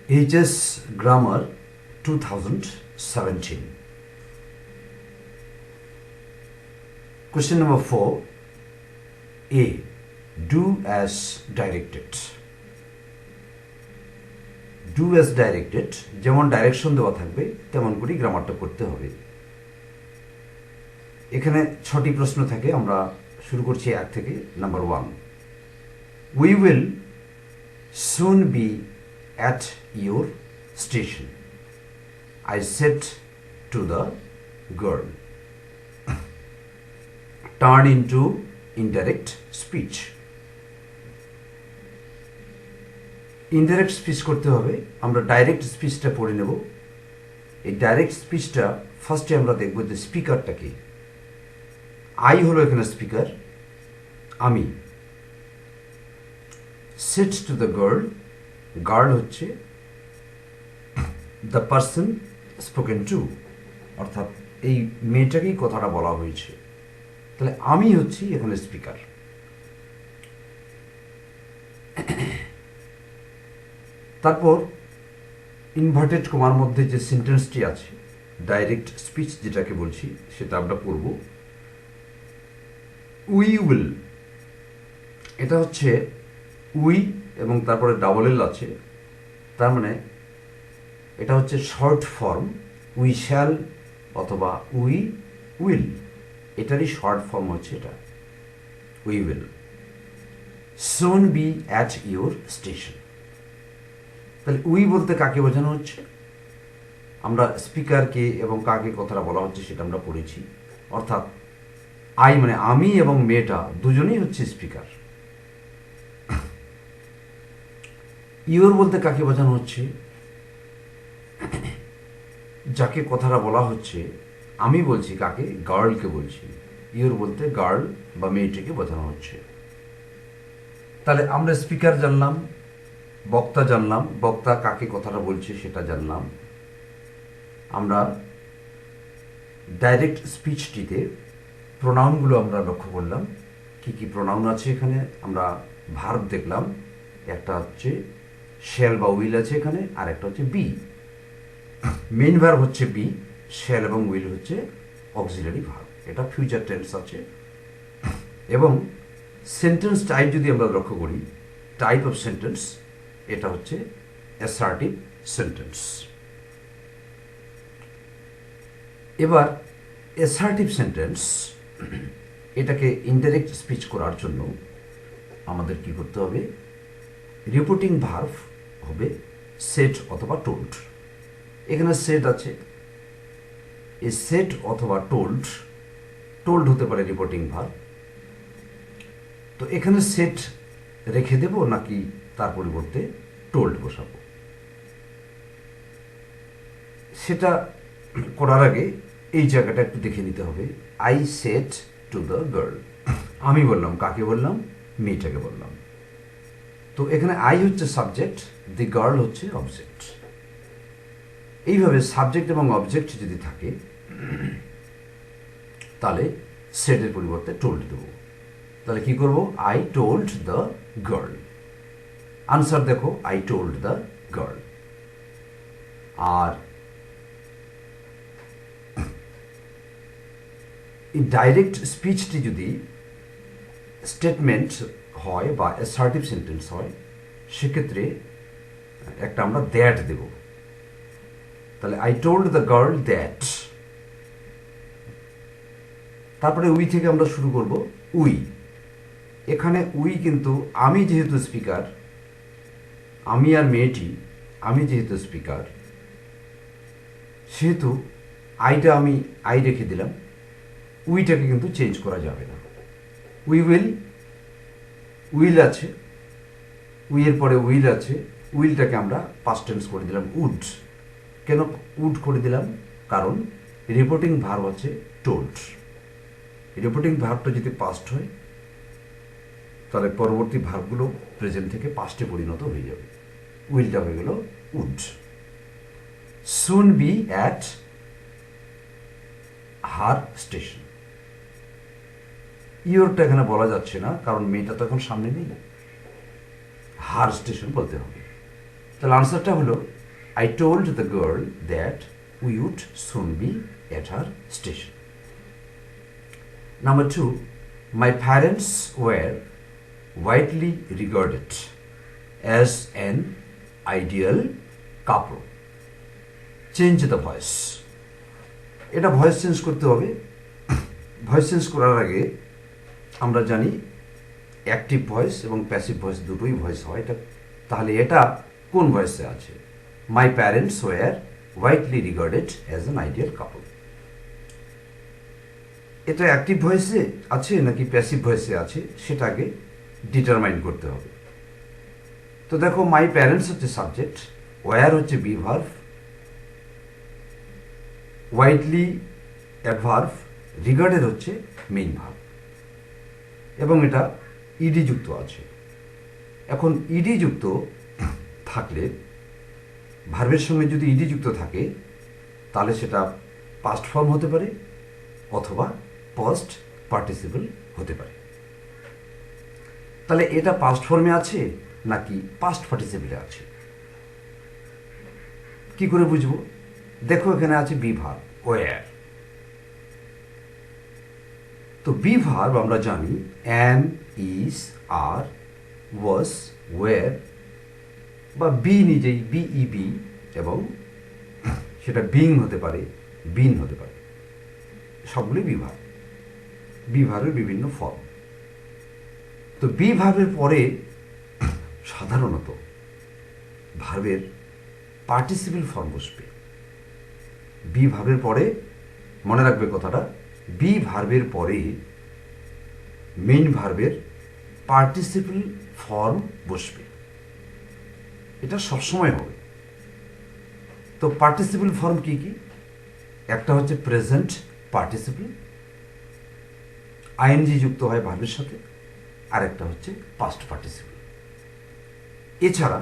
HS Grammar 2017. Question number 4. A. Do as directed. Do as directed, যেমন direction দেওয়া থাকবে তেমন করেই গ্রামারটা করতে হবে। এখানে 6টি প্রশ্ন থাকে, আমরা শুরু করছি 1 থেকে। Number 1, we will soon be at your station, I said to the girl. Turn into indirect speech. Indirect speech করতে হবে, আমরা ডাইরেক্ট স্পিচটা পড়ে নেব। এই ডাইরেক্ট স্পিচটা ফার্স্টে আমরা দেখব যে স্পিকারটা কি। আই হলো এখানে স্পিকার, আমি। Set to the girl, girl হচ্ছে দ্য পার্সন স্পোকেন টু, অর্থাৎ এই মেয়েটাকেই কথাটা বলা হয়েছে। তাহলে আমি হচ্ছি এখানে স্পিকার। তারপর ইনভার্টেড কমার মধ্যে যে সেন্টেন্সটি আছে, ডাইরেক্ট স্পিচ যেটাকে বলছি, সেটা আমরা পড়ব। উই উইল, এটা হচ্ছে উই এবং তারপরে ডাবল এল আছে, তার মানে এটা হচ্ছে শর্ট ফর্ম। উই শ্যাল অথবা উই উইল, এটারই শর্ট ফর্ম হচ্ছে এটা, we will soon be at your station. তাহলে উই বলতে কাকে বোঝানো হচ্ছে, আমরা স্পিকারকে এবং কাকে কথাটা বলা হচ্ছে সেটা আমরা পড়েছি। অর্থাৎ আই মানে আমি এবং মেয়েটা দুজনেই হচ্ছে স্পিকার। ইউর বলতে কাকে বোঝানো হচ্ছে, যাকে কথাটা বলা হচ্ছে। আমি বলছি কাকে, গার্লকে বলছি। ইউর বলতে গার্ল বা মেয়েটিকে বোঝানো হচ্ছে। তাহলে আমরা স্পিকার জানলাম, বক্তা জানলাম, বক্তা কাকে কথাটা বলছে সেটা জানলাম। আমরা ডাইরেক্ট স্পিচটিতে প্রোনাউনগুলো আমরা লক্ষ্য করলাম, কি কি প্রোনাউন আছে এখানে। আমরা ভার্ব দেখলাম, একটা হচ্ছে শ্যাল বা উইল আছে এখানে, আর একটা হচ্ছে বি। মেইন ভার্ব হচ্ছে বি, শ্যাল এবং উইল হচ্ছে অক্সিলারি ভার্ব, এটা ফিউচার টেন্স আছে। এবং সেন্টেন্স টাইপ যদি আমরা লক্ষ্য করি, টাইপ অফ সেন্টেন্স, এটা হচ্ছে অ্যাসার্টিভ সেন্টেন্স। এবার অ্যাসার্টিভ সেন্টেন্স, এটাকে ইনডাইরেক্ট স্পিচ করার জন্য আমাদের কি করতে হবে, রিপোর্টিং ভার্ব হবে সেট অথবা টোল্ড। এখানে সেট আছে, এই সেট অথবা টোল্ড, টোল্ড হতে পারে রিপোর্টিং ভার্ব। তো এখানে সেট রেখে দেব নাকি তার পরিবর্তে টোল্ড বসাবো, সেটা করার আগে এই জায়গাটা একটু দেখে নিতে হবে। I said to the girl, আমি বললাম, কাকে বললাম, মেয়েটাকে বললাম। তো এখানে আই হচ্ছে সাবজেক্ট, দি গার্ল হচ্ছে অবজেক্ট। এইভাবে সাবজেক্ট এবং অবজেক্ট যদি থাকে তাহলে সেটের পরিবর্তে টোল্ড দেব। তাহলে কি করব, I told the girl. Answer দেখো, আই টোল্ড দ্য গার্ল। আর এই ডাইরেক্ট স্পিচটি যদি স্টেটমেন্ট হয় বা অ্যাসার্টিভ সেন্টেন্স হয়, সেক্ষেত্রে একটা আমরা দ্যাট দেব। তাহলে I told the girl that. তারপরে উই থেকে আমরা শুরু করব। উই, এখানে উই কিন্তু আমি যেহেতু স্পিকার, আমি আর মেয়েটি, আমি যেহেতু স্পিকার, সেহেতু আইটা আমি আই রেখে দিলাম। উইটাকে কিন্তু চেঞ্জ করা যাবে না। উই উইল, উইল আছে, উইয়ের পরে উইল আছে, উইলটাকে আমরা পাস্ট টেন্স করে দিলাম উড। কেন উড করে দিলাম, কারণ রিপোর্টিং ভার্ব হচ্ছে টোল্ড। রিপোর্টিং ভার্বটা যদি পাস্ট হয় তাহলে পরবর্তী ভার্বগুলো প্রেজেন্ট থেকে পাস্টে পরিণত হয়ে যাবে। উইলটা হয়ে গেল would. Soon be at her station. ইয়োরটা এখানে বলা যাচ্ছে না, কারণ মেয়েটা তো এখন সামনে নেই, হার স্টেশন বলতে হবে। তাহলে আনসারটা হলো I told the girl that we would soon be at her station. Number 2, my parents were widely regarded as an ideal couple. Change the voice. এটা ভয়েস চেঞ্জ করতে হবে। ভয়েস চেঞ্জ করার আগে আমরা জানি অ্যাক্টিভ ভয়েস এবং passive voice দুটোই voice হয়। এটা তাহলে এটা কোন ভয়েসে আছে? My parents were widely regarded as an ideal কাপল। এটা অ্যাক্টিভ ভয়েসে আছে নাকি প্যাসিভ ভয়েসে আছে সেটাকে ডিটারমাইন করতে হবে। তো দেখো, মাই প্যারেন্টস হচ্ছে সাবজেক্ট, ওয়ার হচ্ছে be verb, widely adverb, regarded হচ্ছে মেইন ভার্ব এবং এটা ইডি যুক্ত আছে। এখন ইডি যুক্ত থাকলে, ভার্বের সঙ্গে যদি ইডি যুক্ত থাকে তাহলে সেটা পাস্ট ফর্ম হতে পারে অথবা পাস্ট পার্টিসিপল হতে পারে। তাহলে এটা পাস্ট ফর্মে আছে নাকি পাস্ট পার্টিসিপলে আছে কি করে বুঝবো? দেখো, এখানে আছে বি ভার্ব ওয়ার। তো বি ভার্ব আমরা জানি অ্যাম, ইজ, আর, ওয়াজ, ওয়ার বা বি নিজেই বিইবি এবং সেটা বিং হতে পারে, বিন হতে পারে, সবগুলি বি ভার্ব। বি ভার্বের বিভিন্ন ফর্ম। তো বি ভার্বের পরে সাধারণত ভার্বের পার্টিসিপল ফর্ম বসবে। বি ভার্বের পরে, মনে রাখবে কথাটা, বি ভার্বের পরে মেইন ভার্বের পার্টিসিপল ফর্ম বসবে। এটা সবসময় হবে। তো পার্টিসিপল ফর্ম কি কি? একটা হচ্ছে প্রেজেন্ট পার্টিসিপল, আইএনজি যুক্ত হয় ভার্বের সাথে, আর একটা হচ্ছে পাস্ট পার্টিসিপল। এছাড়া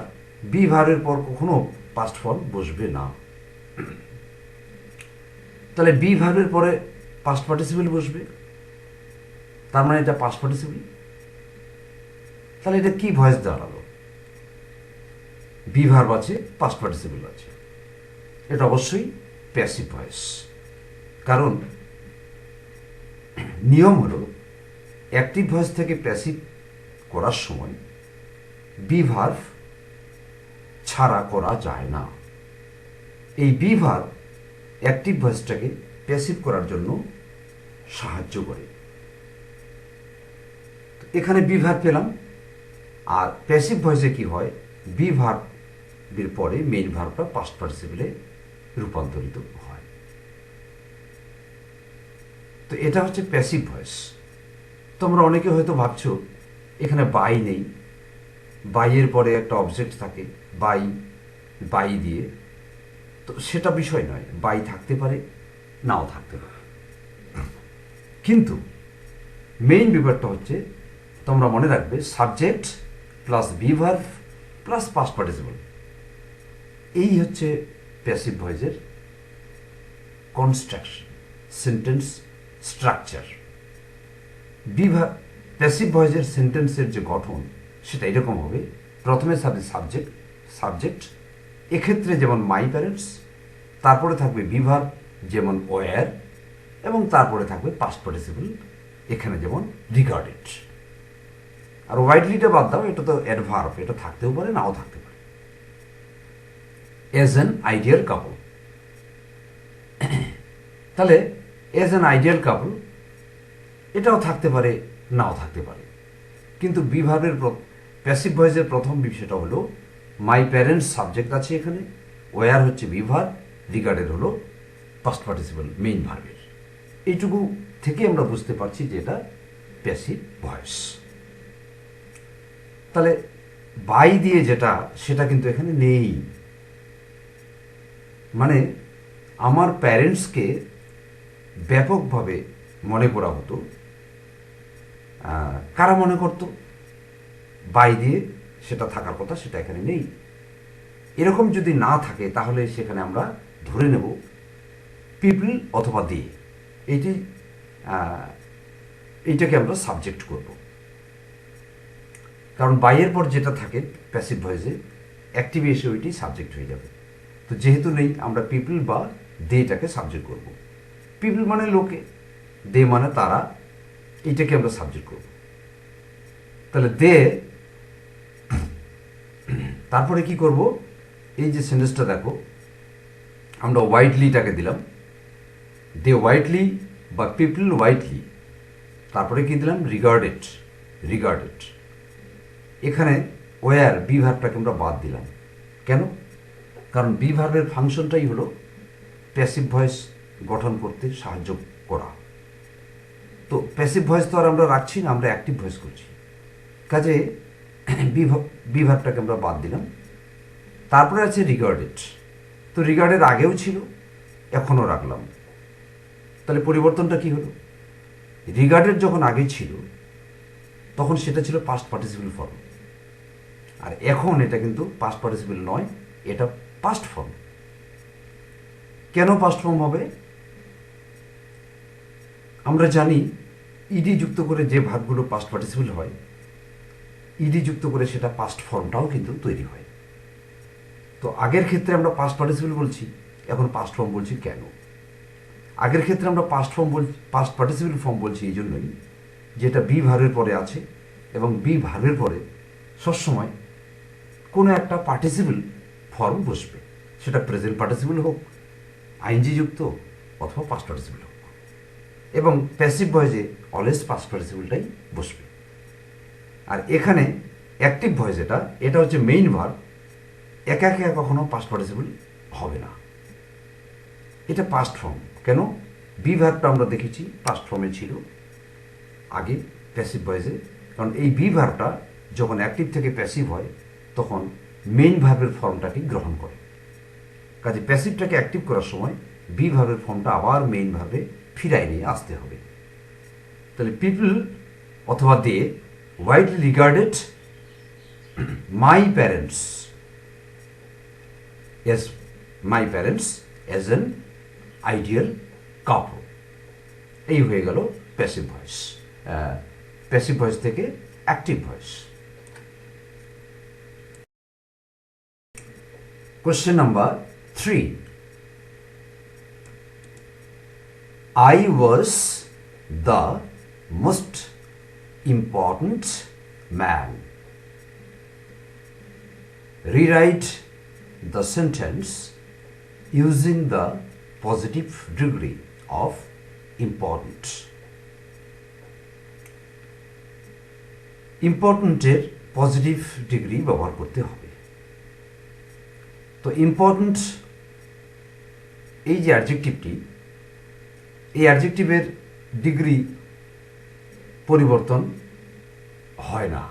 বি ভার্বের পর কখনো পাস্ট ফর্ম বসবে না। তাহলে বি ভার্বের পরে পাস্ট পার্টিসিপল বসবে, তার মানে এটা পাস্ট পার্টিসিপল। তাহলে এটা কি ভয়েস দাঁড়ালো? বি ভার্ব আছে, পাস্ট পার্টিসিপল আছে, এটা অবশ্যই প্যাসিভ ভয়েস। কারণ নিয়ম হলো অ্যাক্টিভ ভয়েস থেকে প্যাসিভ করার সময় বি ভার্ব ছাড়া করা যায় না। এই বি ভার্ব অ্যাক্টিভ ভয়েসটাকে প্যাসিভ করার জন্য সাহায্য করে। এখানে বি ভার্ব পেলাম। আর প্যাসিভ ভয়েসে কি হয়? বি ভার্বের পরে মেইন ভার্বটা পাস্ট পার্টিসিপলে রূপান্তরিত হয়। তো এটা হচ্ছে প্যাসিভ ভয়েস। তোমরা অনেকে হয়তো ভাবছো এখানে বাই নেই, বাইয়ের পরে একটা অবজেক্ট থাকে, বাই দিয়ে। তো সেটা বিষয় নয়, বাই থাকতে পারে, নাও থাকতে পারে। কিন্তু মেইন ব্যাপারটা হচ্ছে, তোমরা মনে রাখবে, subject plus be verb plus past participle, এই হচ্ছে প্যাসিভ ভয়েসের কনস্ট্রাকশন, সেন্টেন্স স্ট্রাকচার। প্যাসিভ ভয়েসের সেন্টেন্সের যে গঠন সেটা এরকম হবে। প্রথমে সাবজেক্ট, এক্ষেত্রে যেমন মাই প্যারেন্টস, তারপরে থাকবে বি ভার্ব যেমন ওয়ার, এবং তারপরে থাকবে পাস্ট পার্টিসিপল, এখানে যেমন রিগার্ডেড। আর ওয়াইডলিটা বাদ দাও, এটা তো অ্যাডভার্ব, এটা থাকতেও পারে, নাও থাকতে পারে। এজ অ্যান আইডিয়াল কাপল, তাহলে এজ অ্যান আইডিয়াল কাপল এটাও থাকতে পারে, নাও থাকতে পারে। কিন্তু বি ভার্বের প্যাসিভ ভয়েসের প্রথম বিষয়টা হলো মাই প্যারেন্টস সাবজেক্ট আছে এখানে, ওয়ার হচ্ছে বি ভার্ব, রিগার্ডেড হলো পাস্ট পার্টিসিপল মেইন ভার্বের। এইটুকু থেকে আমরা বুঝতে পারছি যে এটা প্যাসিভ ভয়েস। তাহলে বাই দিয়ে যেটা, সেটা কিন্তু এখানে নেই। মানে আমার প্যারেন্টসকে ব্যাপকভাবে মনে করা হতো। কারা মনে করতো? বাই দিয়ে সেটা থাকার কথা, সেটা এখানে নেই। এরকম যদি না থাকে তাহলে সেখানে আমরা ধরে নেব পিপল অথবা দে, এইটাকে আমরা সাবজেক্ট করব। কারণ বাইয়ের পর যেটা থাকে প্যাসিভ ভয়েসে, অ্যাক্টিভ এসে ওইটি সাবজেক্ট হয়ে যাবে। তো যেহেতু নেই, আমরা পিপল বা দেটাকে সাবজেক্ট করব। পিপল মানে লোকে, দে মানে তারা, এইটাকে আমরা সাবজেক্ট করব। তাহলে দে, তারপরে কি করব, এই যে সেন্টেন্সটা দেখো, আমরা ওয়াইডলিটাকে দিলাম, দে ওয়াইডলি বা পিপল ওয়াইডলি, তারপরে কি দিলাম, রিগার্ডেড, রিগার্ডেড। এখানে ওয়ার বি ভার্বটাকে আমরা বাদ দিলাম। কেন? কারণ বি ভার্বের ফাংশনটাই হলো প্যাসিভ ভয়েস গঠন করতে সাহায্য করা। তো প্যাসিভ ভয়েস তো আর আমরা রাখছি না, আমরা অ্যাক্টিভ ভয়েস করছি, কাজে বি ভার্বটাকে আমরা বাদ দিলাম। তারপরে আছে রিগার্ডেড। তো রিগার্ডের আগেও ছিল, এখনও রাখলাম। তাহলে পরিবর্তনটা কি হলো, রিগার্ডেড যখন আগে ছিল তখন সেটা ছিল পাস্ট পার্টিসিপল ফর্ম, আর এখন এটা কিন্তু পাস্ট পার্টিসিপল নয়, এটা পাস্ট ফর্ম। কেন পাস্ট ফর্ম হবে? আমরা জানি ইডি যুক্ত করে যে ভাগগুলো পাস্ট পার্টিসিপল হয়, ইডি যুক্ত করে সেটা পাস্ট ফর্মটাও কিন্তু তৈরি হয়। তো আগের ক্ষেত্রে আমরা পাস্ট পার্টিসিপল বলছি, এখন পাস্ট ফর্ম বলছি কেন? আগের ক্ষেত্রে আমরা পাস্ট পার্টিসিপল ফর্ম বলছি এই জন্যই, যেটা বি ভার্বের পরে আছে, এবং বি ভার্বের পরে সবসময় কোনো একটা পার্টিসিপল ফর্ম বসবে, সেটা প্রেজেন্ট পার্টিসিপল হোক, আইএনজি যুক্ত, অথবা পাস্ট পার্টিসিপল হোক। এবং প্যাসিভ ভয়েসে অলওয়েজ পাস্ট পার্টিসিপলটাই বসবে। আর এখানে অ্যাক্টিভ ভয়েস এটা হচ্ছে মেইন ভার্ব, একা একা কখনো পাস্ট পার্টিসিপল হবে না, এটা পাস্ট ফর্ম। কেন? বি ভার্বটা আমরা দেখেছি পাস্ট ফর্মে ছিল আগে প্যাসিভ ভয়েসে, কারণ এই বি ভার্বটা যখন অ্যাক্টিভ থেকে প্যাসিভ হয় তখন মেইন ভার্বের ফর্মটাকে গ্রহণ করে। কাজে প্যাসিভটাকে অ্যাক্টিভ করার সময় বি ভার্বের ফর্মটা আবার মেইন ভার্বে ফিরায় নিয়ে আসতে হবে। তাহলে পিপল অথবা they widely regarded my parents as an ideal couple. এই হয়ে গেল প্যাসিভ ভয়েস। প্যাসিভ ভয়েস থেকে active voice. Question number 3. I was the most important man. Rewrite the sentence using the positive degree of important. ইম্পর্ট্যান্টের positive degree ব্যবহার করতে হবে। তো important এই যে অ্যাডজেক্টিভটি, এই অ্যাডজেক্টিভের ডিগ্রি পরিবর্তন হয় না।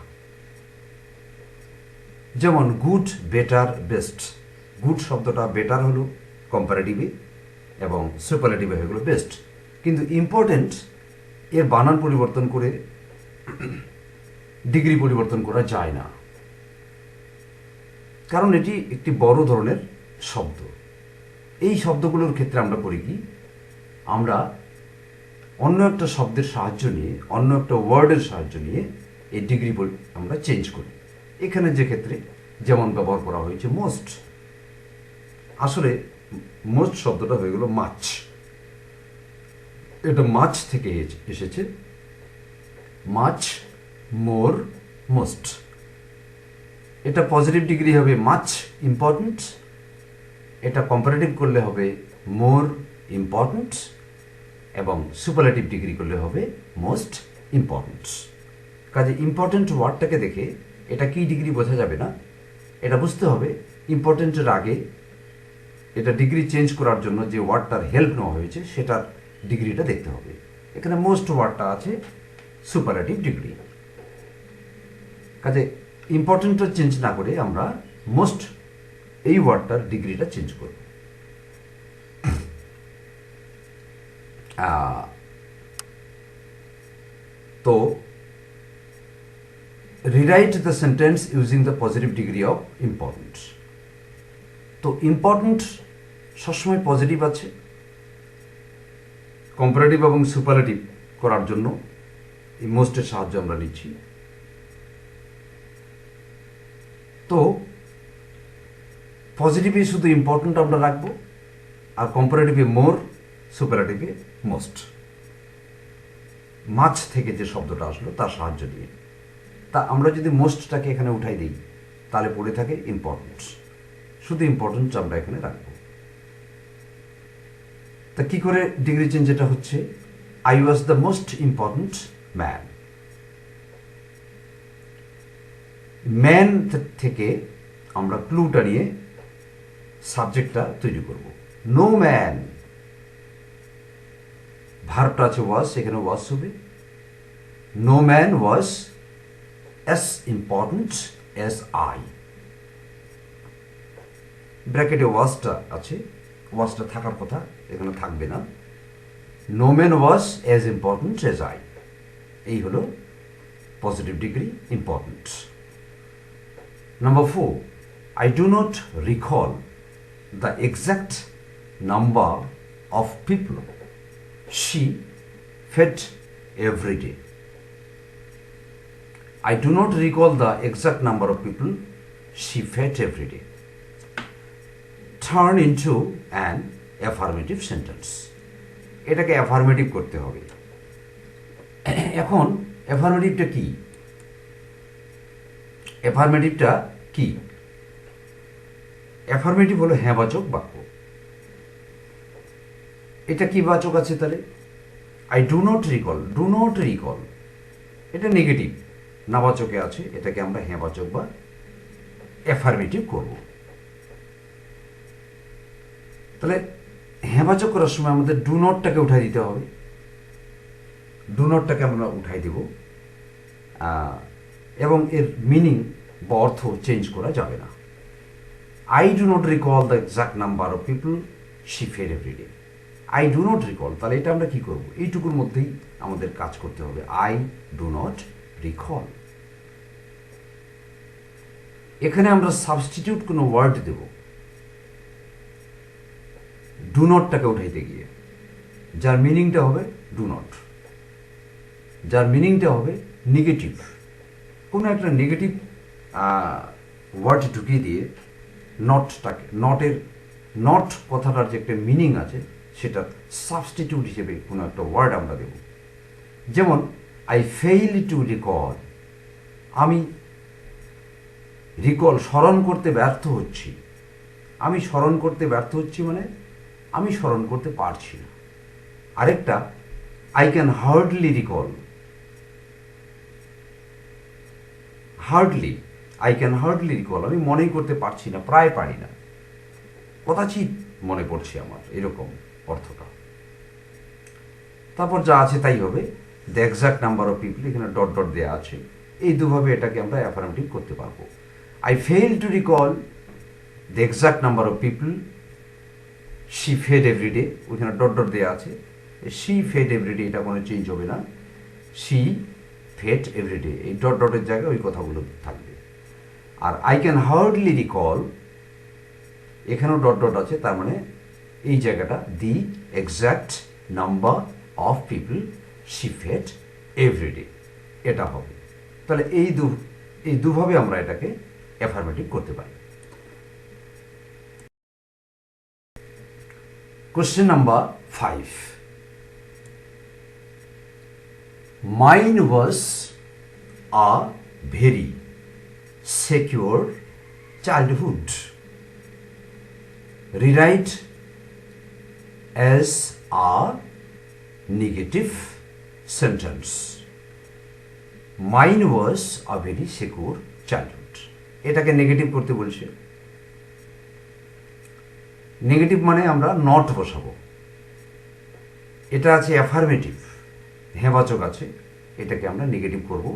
যেমন গুড, বেটার, বেস্ট। গুড শব্দটা বেটার হলো কম্পারেটিভে, এবং সুপারলেটিভে হয়ে গেলো বেস্ট। কিন্তু ইম্পর্ট্যান্ট এর বানান পরিবর্তন করে ডিগ্রি পরিবর্তন করা যায় না, কারণ এটি একটি বড় ধরনের শব্দ। এই শব্দগুলোর ক্ষেত্রে আমরা করি কি, আমরা অন্য একটা শব্দের সাহায্য নিয়ে, অন্য একটা ওয়ার্ডের সাহায্য নিয়ে এই ডিগ্রি আমরা চেঞ্জ করি। এখানে যে ক্ষেত্রে যেমন ব্যবহার করা হয়েছে মোস্ট, আসলে মোস্ট শব্দটা হয়ে গেল মাছ। এটা মাছ থেকে এসেছে, মাছ, মোর, মোস্ট। এটা পজিটিভ ডিগ্রি হবে মাচ ইম্পর্ট্যান্ট, এটা কম্পারেটিভ করলে হবে মোর ইম্পর্ট্যান্ট, এবং সুপারলেটিভ ডিগ্রি করলে হবে মোস্ট ইম্পর্ট্যান্ট। কাজে ইম্পর্ট্যান্ট ওয়ার্ডটাকে দেখে এটা কি ডিগ্রি বোঝা যাবে না, এটা বুঝতে হবে ইম্পর্ট্যান্টের আগে এটা ডিগ্রি চেঞ্জ করার জন্য যে ওয়ার্ডটার হেল্প নেওয়া হয়েছে সেটার ডিগ্রিটা দেখতে হবে। এখানে মোস্ট ওয়ার্ডটা আছে সুপারলেটিভ ডিগ্রি। কাজে ইম্পর্টেন্টটা চেঞ্জ না করে আমরা মোস্ট এই ওয়ার্ডটার ডিগ্রিটা চেঞ্জ করব। তো rewrite the sentence using the positive degree of important. তো ইম্পর্টেন্ট সবসময় পজিটিভ আছে, কম্পারেটিভ এবং সুপারলেটিভ করার জন্য এই মোস্টের সাহায্য আমরা নিচ্ছি। তো পজিটিভে শুধু ইম্পর্ট্যান্ট আমরা রাখবো, আর কম্পারেটিভে মোর, সুপারলেটিভে মোস্ট। মাছ থেকে যে শব্দটা আসলো তার সাহায্য নিয়ে, তা আমরা যদি মোস্টটাকে এখানে উঠাই দিই তাহলে পড়ে থাকে ইম্পর্ট্যান্ট। শুধু ইম্পর্ট্যান্ট আমরা এখানে রাখবো। তা কি করে ডিগ্রি চেঞ্জ যেটা হচ্ছে, I was the most important man. Man থেকে আমরা ক্লুটা নিয়ে সাবজেক্টটা তৈরি করব। নো ম্যান, ভার্বটা আছে ওয়াজ, এখানে ওয়াজ হবে। No man was as important as I. ব্র্যাকেটে ওয়াজটা আছে, ওয়াজটা থাকার কথা, এখানে থাকবে না। No man was as important as I. এই হলো positive degree important. Number 4, I do not recall the exact number of people she fed every day. I do not recall the exact number of people she fed every day. Turn into an affirmative sentence. এটাকে affirmative করতে হবে। এখন অ্যাফার্মেটিভটা কি? অ্যাফার্মেটিভটা কি? Affirmative হলো হ্যাঁবাচক বাক্য। এটা কি বাচক আছে তাহলে? I do not recall, do not recall এটা নেগেটিভ, নাবাচকে আছে, এটাকে আমরা হ্যাঁবাচক বা অ্যাফার্মেটিভ করব। তাহলে হ্যাঁবাচক করার সময় আমাদের ডু নটটাকে উঠাই দিতে হবে। ডু নটটাকে আমরা উঠাই দেব, এবং এর মিনিং বা অর্থ চেঞ্জ করা যাবে না। I do not recall the exact number of people she fed every day. I do not recall, তাহলে এটা আমরা কি করব? এইটুকুর মধ্যেই আমাদের কাজ করতে হবে। I do not recall. এখানে আমরা সাবস্টিটিউট কোনো ওয়ার্ড দেব ডু নটটাকে উঠাইতে গিয়ে, যার মিনিংটা হবে ডু নট, যার মিনিংটা হবে নেগেটিভ। কোনো একটা নেগেটিভ ওয়ার্ড ঢুকিয়ে দিয়ে নটটাকে, নট কথাটার যে একটা মিনিং আছে সেটা সাবস্টিটিউট হিসেবে কোনো একটা ওয়ার্ড আমরা দেব। যেমন আই ফেইল টু রিকল, আমি রিকল স্মরণ করতে ব্যর্থ হচ্ছি। আমি স্মরণ করতে ব্যর্থ হচ্ছি মানে আমি স্মরণ করতে পারছি না। আরেকটা I can hardly recall, hardly, I can hardly recall আমি মনেই করতে পারছি না, প্রায় পারি না, কদাচিৎ মনে পড়ছে আমার, এরকম অর্থটা। তারপর যা আছে তাই হবে। The exact number of people, এখানে ডট ডট দেওয়া আছে। এই দুভাবে এটাকে আমরা অ্যাফার্মেটিভ করতে পারবো। I fail to recall the exact number of people she fed every day, ওইখানে ডট ডট দেওয়া আছে। শি ফেড এভরিডে এটা কোনো চেঞ্জ হবে না। শি ফেড এভরিডে, এই ডট ডটের জায়গায় ওই কথাগুলো থাকবে। আর আই ক্যান হার্ডলি রিকল, এখানেও ডট ডট আছে, তার মানে এই জায়গাটা the exact number of people she fed every day এটা হবে। তাহলে এই দুভাবে আমরা এটাকে অ্যাফার্মেটিভ করতে পারি। Question number 5, mine was a very secure childhood. Rewrite as a negative sentence. Mine was a very secure childhood. এটাকে নেগেটিভ করতে বলছে। নেগেটিভ মানে আমরা নট বসাবো। এটা আছে অ্যাফার্মেটিভ, হ্যাঁবাচক আছে, এটাকে আমরা নেগেটিভ করব।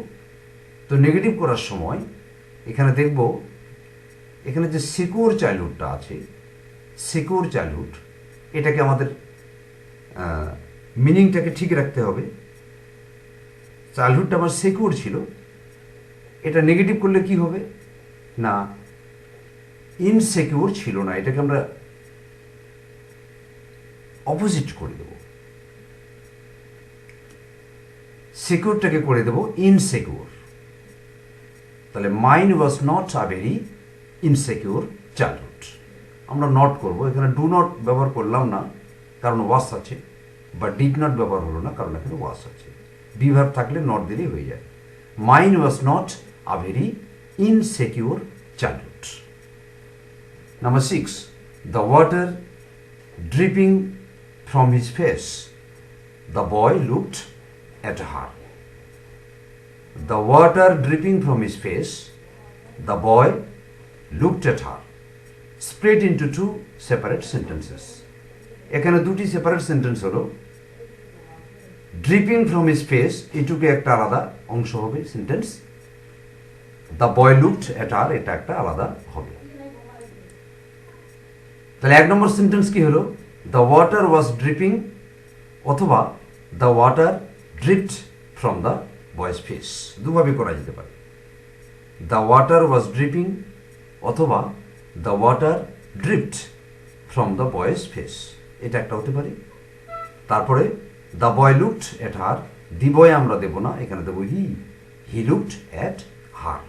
তো নেগেটিভ করার সময় এখানে দেখব, এখানে যে সিকিউর চাইল্ডহুডটা আছে, সিকিউর চাইল্ডহুড, এটাকে আমাদের মিনিংটাকে ঠিক রাখতে হবে। চাইল্ডহুডটা আমার সিকিউর ছিল, এটা নেগেটিভ করলে কি হবে না, ইনসিকিউর ছিল না, এটাকে আমরা অপোজিট করে দেব। সিকিউরটাকে করে দেব ইনসিকিউর। তাহলে mine was not a very insecure childhood. আমরা নট করব। এখানে ডু নট ব্যবহার করলাম না কারণ ওয়াস আছে, বা ডিড নট ব্যবহার হলো না কারণ এখানে ওয়াস আছে। বি ভার্ব থাকলে নট দিলেই হয়ে যায়। Mine was not a very insecure childhood. Number 6, the water dripping from his face, the boy looked at her. The water dripping from his face, the boy looked at her. Split into two separate sentences. এখানে দুটি separate sentence হলো। Dripping from his face, এটুকু একটা আলাদা অংশ হবে sentence. The boy looked at হার, এটা একটা আলাদা হবে। তাহলে 1 নম্বর সেন্টেন্স কি হলো? দ্য ওয়াটার ওয়াজ ড্রিপিং, অথবা the water dripped from the boy's face, দুভাবে করা যেতে পারে। দ্য ওয়াটার ওয়াজ ড্রিপিং অথবা the water dripped from the boy's face, এটা একটা হতে পারে। তারপরে the boy looked at her, the boy আমরা দেবো না, এখানে দেবো হি লুকড অ্যাট হার,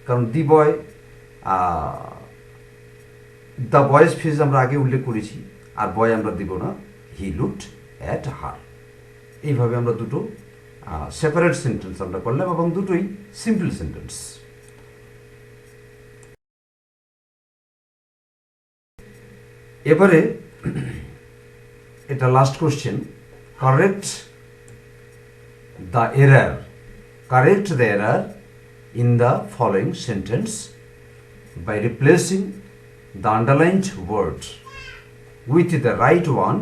কারণ দি বয় দ্য বয়েজ ফেস আমরা আগে উল্লেখ করেছি, আর বয় আমরা দিব না, হি লুকড অ্যাট হার। এইভাবে আমরা দুটো সেপারেট সেন্টেন্স আমরা করলাম, এবং দুটোই সিম্পল সেন্টেন্স। এবারে এটা last question. Correct the error, correct the error in the following sentence by replacing the underlined word with the right one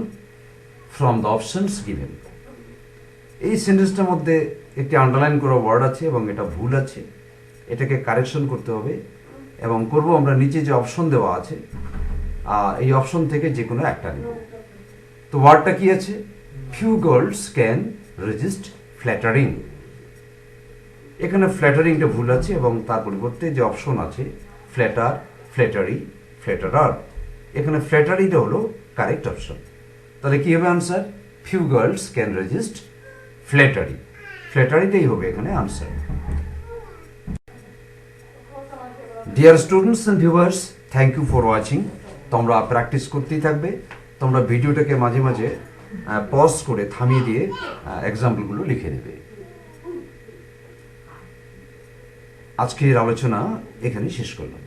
from the options given. এই সেন্টেন্সটার মধ্যে একটি আন্ডারলাইন করা ওয়ার্ড আছে এবং এটা ভুল আছে, এটাকে কারেকশন করতে হবে। এবং করব আমরা নিচে যে অপশন দেওয়া আছে, এই অপশন থেকে যে কোনো একটা নেব। তো ওয়ার্ডটা কি আছে? Few girls can resist flattering. এখানে ফ্ল্যাটারিংটা ভুল আছে, এবং তার পরিবর্তে যে অপশন আছে ফ্ল্যাটার, ফ্ল্যাটারি, ফ্ল্যাটারার, এখানে ফ্ল্যাটারিটা হলো কারেক্ট অপশন। তাহলে কি হবে answer? Few girls can resist flattery, ফ্ল্যাটারিটাই হবে এখানে answer. Dear students and viewers, thank you for watching. তোমরা প্র্যাকটিস করতেই থাকবে, তোমরা ভিডিওটাকে মাঝে মাঝে পজ করে থামিয়ে দিয়ে এক্সাম্পলগুলো লিখে নেবে। আজকের আলোচনা এখানে শেষ করলাম।